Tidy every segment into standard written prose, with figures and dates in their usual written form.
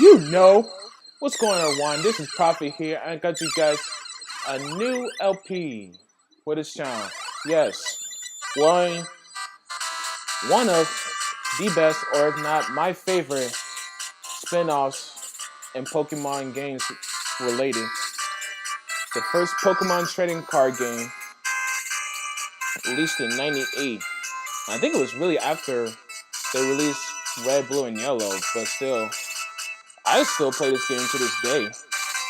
You know what's going on, Juan? This is Prophet here. I got you guys a new LP for this channel. Yes, one one of the best, or if not my favorite, spin-offs and Pokemon games related. The first Pokemon trading card game released in '98. I think it was really after they released Red, Blue, and Yellow, but still, I still play this game to this day.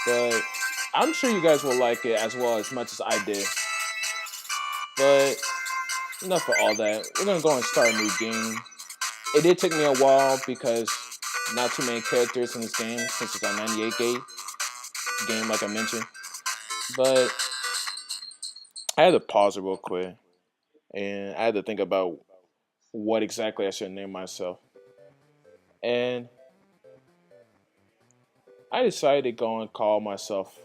But I'm sure you guys will like it as well as much as I did. But enough of all that. We're gonna go and start a new game. It did take me a while because not too many characters in this game since it's a '98 game, like I mentioned. But I had to pause it real quick and I had to think about what exactly I should name myself. And I decided to go and call myself.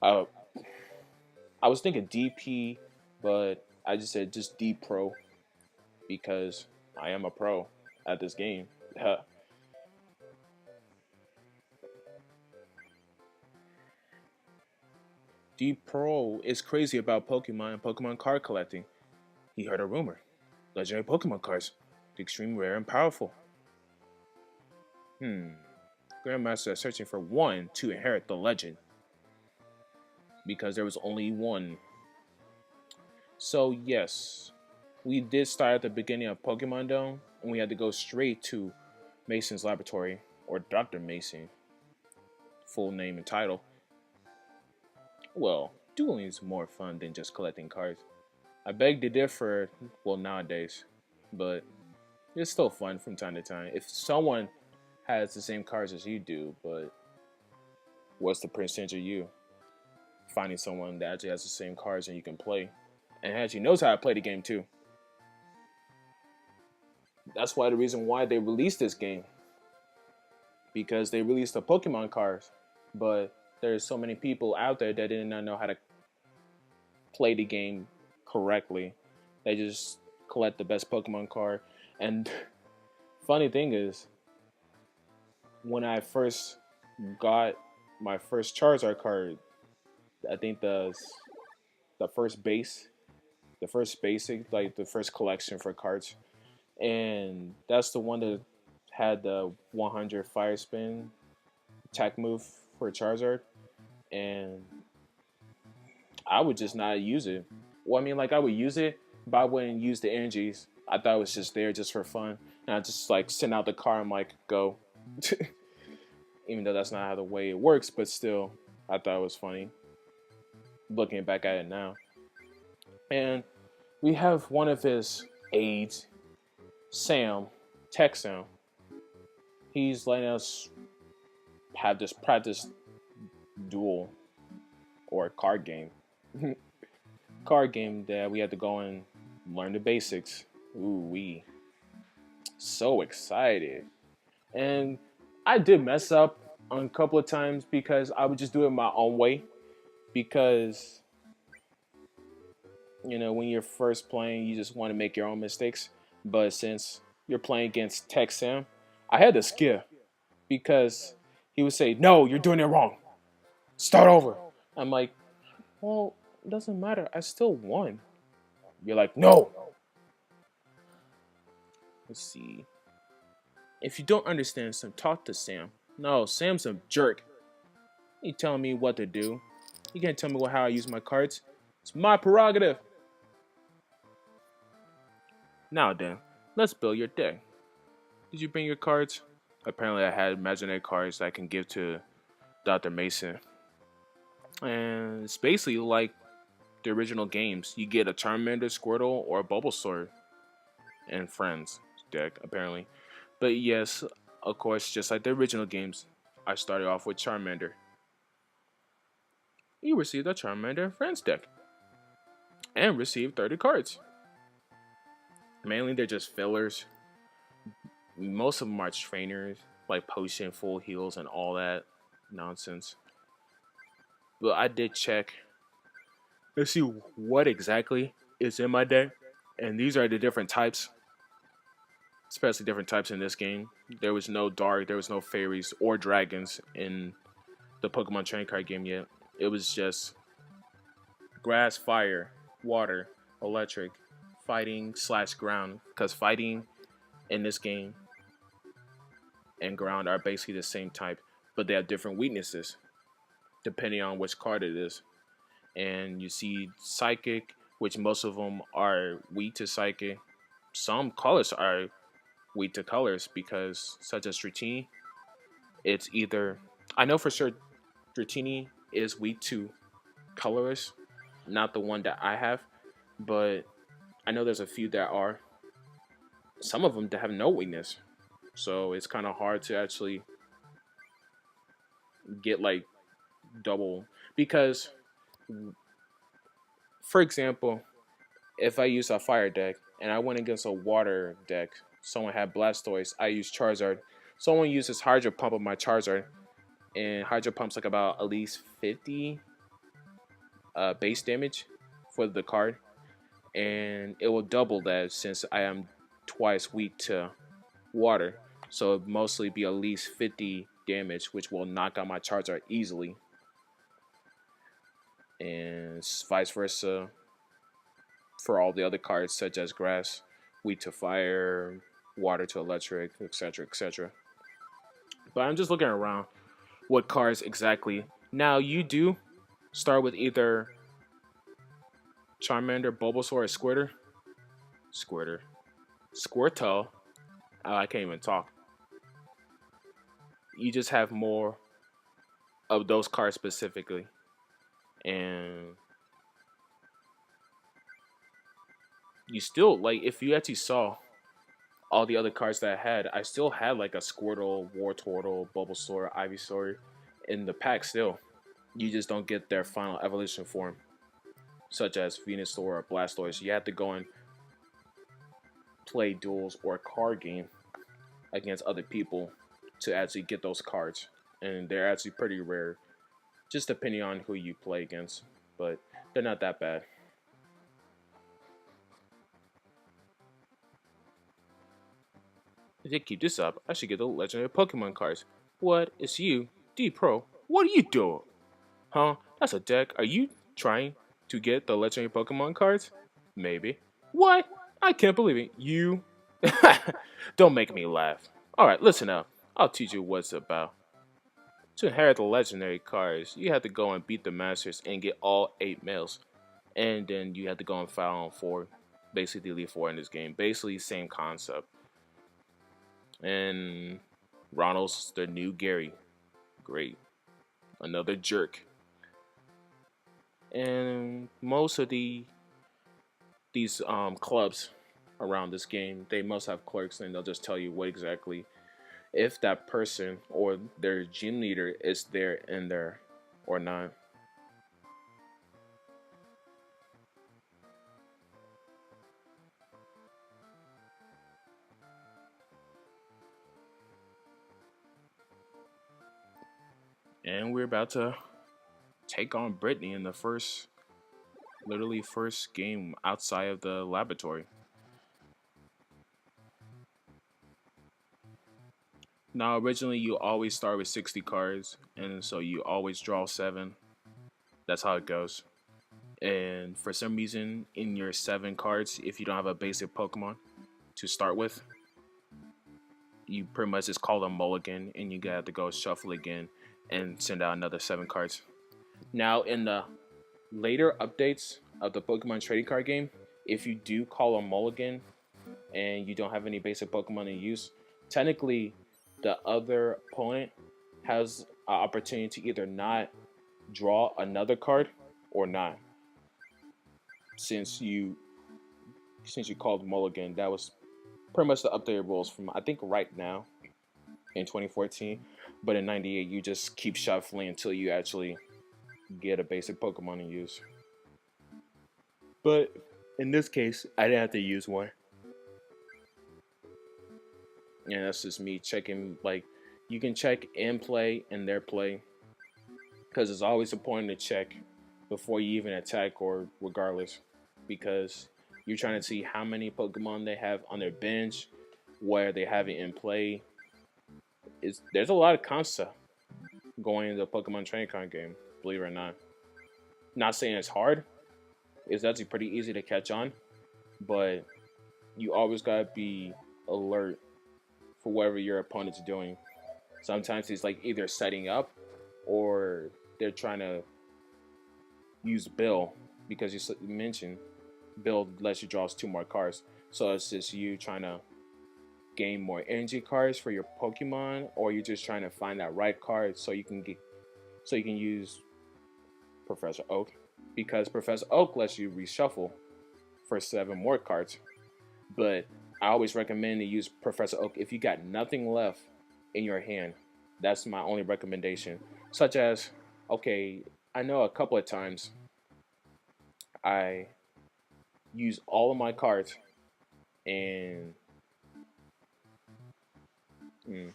Uh, I was thinking DP, but I just said just D Pro because I am a pro at this game. D Pro is crazy about Pokemon and Pokemon card collecting. He heard a rumor. Legendary Pokemon cards. The extreme rare and powerful. Grandmaster is searching for one to inherit the legend. Because there was only one. So yes, we did start at the beginning of Pokemon Dome, and we had to go straight to Mason's laboratory, or Dr. Mason, full name and title. Well, dueling is more fun than just collecting cards. I beg to differ, well, nowadays, but it's still fun from time to time. If someone has the same cards as you do, but what's the percentage of you finding someone that actually has the same cards and you can play, and actually knows how to play the game too? That's why the reason why they released this game, because they released the Pokemon cards, but there's so many people out there that did not know how to play the game correctly. They just collect the best Pokemon card. And funny thing is, when I first got my first Charizard card, I think the first base, the first basic, like the first collection for cards, and that's the one that had the 100 fire spin attack move for Charizard, and I would just not use it. Well, I mean, like I would use it, but I wouldn't use the energies. I thought it was just there just for fun, and I just like send out the car and like go. Even though that's not how the way it works, but still, I thought it was funny. Looking back at it now, and we have one of his aides, Sam, Tech Sam. He's letting us have this practice duel or card game. Card game that we had to go and learn the basics. Ooh, we so excited. And I did mess up on a couple of times because I would just do it my own way. Because, you know, when you're first playing, you just want to make your own mistakes. But since you're playing against Tech Sam, I had to skip because he would say, "No, you're doing it wrong. Start over." I'm like, "Well, it doesn't matter. I still won." You're like, "No." Let's see. If you don't understand Sam, talk to Sam. No, Sam's a jerk. He telling me what to do. You can't tell me how I use my cards. It's my prerogative. Now then, let's build your deck. Did you bring your cards? Apparently I had imaginary cards that I can give to Dr. Mason. And it's basically like the original games. You get a Charmander, Squirtle, or a Bulbasaur and Friends deck, apparently. But yes, of course, just like the original games, I started off with Charmander. You received a Charmander and Friends deck. And received 30 cards. Mainly they're just fillers. Most of them are trainers, like potion, full heals, and all that nonsense. But I did check. Let's see what exactly is in my deck. And these are the different types. Especially different types in this game. There was no dark, there was no fairies or dragons in the Pokemon trading card game yet. It was just grass, fire, water, electric, fighting slash ground. Because fighting in this game and ground are basically the same type, but they have different weaknesses depending on which card it is. And you see psychic, which most of them are weak to psychic. Some colors are weak to colors because, such as Dratini, it's either I know for sure Dratini is weak to colorless, not the one that I have, but I know there's a few that are. Some of them that have no weakness, so it's kind of hard to actually get like double because, for example, if I use a fire deck and I went against a water deck, someone had Blastoise, I use Charizard. Someone uses Hydro Pump on my Charizard, and Hydro Pump's like about at least 50 base damage for the card, and it will double that since I am twice weak to water. So it mostly be at least 50 damage, which will knock out my Charizard easily, and vice versa for all the other cards such as grass, weak to fire, water to electric, etc., etc. But I'm just looking around what cards exactly. Now you do start with either Charmander, Bulbasaur, or Squirtle. Oh, I can't even talk. You just have more of those cards specifically, and you still like if you actually saw all the other cards that I still had like a Squirtle, Wartortle, Bulbasaur, Ivysaur in the pack still. You just don't get their final evolution form, such as Venusaur or Blastoise. You have to go and play duels or card game against other people to actually get those cards. And they're actually pretty rare, just depending on who you play against. But they're not that bad. If they keep this up, I should get the legendary Pokemon cards. What? It's you, D Pro. What are you doing? Huh? That's a deck. Are you trying to get the legendary Pokemon cards? Maybe. What? I can't believe it. You. Don't make me laugh. Alright, listen up. I'll teach you what's about. To inherit the legendary cards, you have to go and beat the masters and get all 8 males. And then you have to go and file on 4. Basically, delete 4 in this game. Basically, same concept. And Ronald's the new Gary. Great. Another jerk. And most of these clubs around this game, they must have clerks, and they'll just tell you what exactly if that person or their gym leader is there in there or not. And we're about to take on Brittany in the literally first game outside of the laboratory. Now, originally you always start with 60 cards, and so you always draw 7. That's how it goes. And for some reason, in your 7 cards, if you don't have a basic Pokemon to start with, you pretty much just call them mulligan, and you have to go shuffle again and send out another 7 cards. Now, in the later updates of the Pokemon trading card game, if you do call a mulligan and you don't have any basic Pokemon in use, technically the other opponent has an opportunity to either not draw another card or not. Since you called mulligan, that was pretty much the updated rules from I think right now in 2014. But in '98, you just keep shuffling until you actually get a basic Pokemon in use. But in this case, I didn't have to use one. And that's just me checking. Like, you can check in play and their play, because it's always important to check before you even attack or regardless, because you're trying to see how many Pokemon they have on their bench, where they have it in play, there's a lot of concept going into the Pokemon trading card game. Believe it or not, not saying it's hard. It's actually pretty easy to catch on, but you always gotta be alert for whatever your opponent's doing. Sometimes it's like either setting up or they're trying to use Bill because you mentioned Bill lets you draw two more cards. So it's just you trying to gain more energy cards for your Pokemon, or you're just trying to find that right card so you can use Professor Oak, because Professor Oak lets you reshuffle for 7 more cards. But I always recommend to use Professor Oak if you got nothing left in your hand. That's my only recommendation. Such as, okay, I know a couple of times I use all of my cards and mm,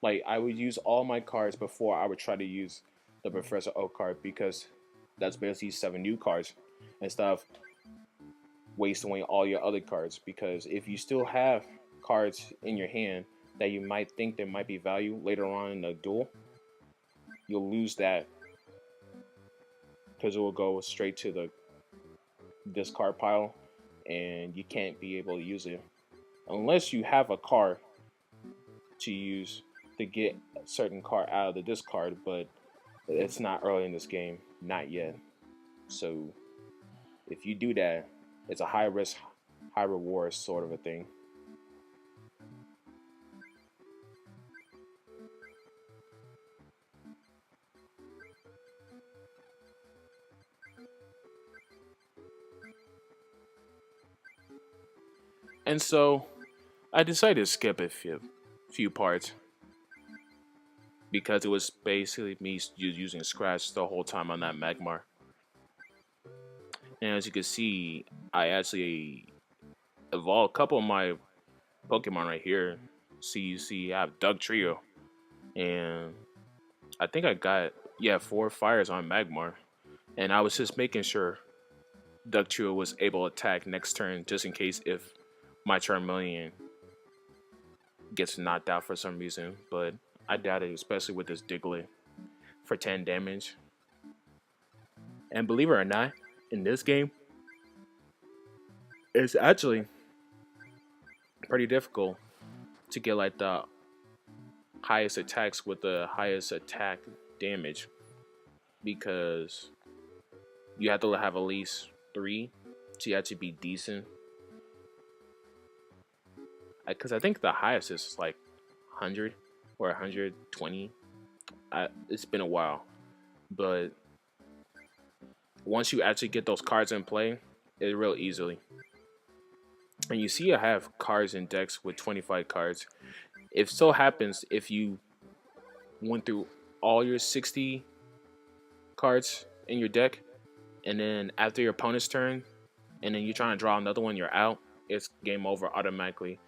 like I would use all my cards before I would try to use the Professor Oak card, because that's basically 7 new cards instead of wasting away all your other cards. Because if you still have cards in your hand that you might think there might be value later on in the duel, you'll lose that because it will go straight to the discard pile and you can't be able to use it unless you have a card to use to get a certain card out of the discard, but it's not early in this game, not yet. So if you do that, it's a high risk, high reward sort of a thing. And so I decided to skip a few parts because it was basically me using Scratch the whole time on that Magmar. And as you can see, I actually evolved a couple of my Pokemon right here. See, you see, I have Doug Trio, and I think I got, yeah, 4 fires on Magmar. And I was just making sure Doug Trio was able to attack next turn just in case if my Charmeleon gets knocked out for some reason. But I doubt it, especially with this Diglett for 10 damage. And believe it or not, in this game, it's actually pretty difficult to get like the highest attacks with the highest attack damage, because you have to have at least 3 to actually be decent. Because I think the highest is like 100 or 120. It's been a while, but once you actually get those cards in play, it's real easily. And you see I have cards in decks with 25 cards. If so happens, if you went through all your 60 cards in your deck, and then after your opponent's turn, and then you're trying to draw another one, you're out, it's game over automatically.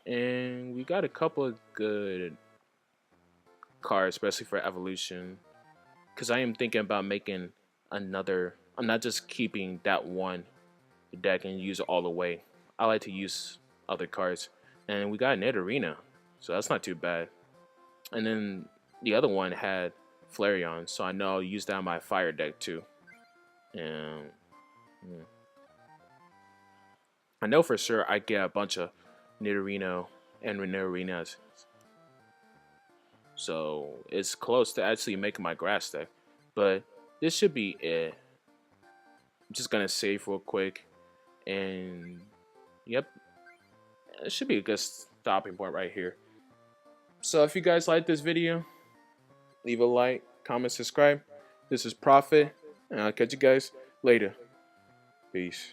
And we got a couple of good cards, especially for evolution, because I am thinking about making another. I'm not just keeping that one deck and use it all the way. I like to use other cards, and we got Nidorina, so that's not too bad. And then the other one had Flareon, so I know I'll use that on my fire deck too. And yeah. I know for sure I get a bunch of Nidorino and Nidorinas, so it's close to actually making my grass deck. But this should be it. I'm just gonna save real quick, and yep, it should be a good stopping point right here. So if you guys like this video, leave a like, comment, subscribe. This is Prophet, and I'll catch you guys later. Peace.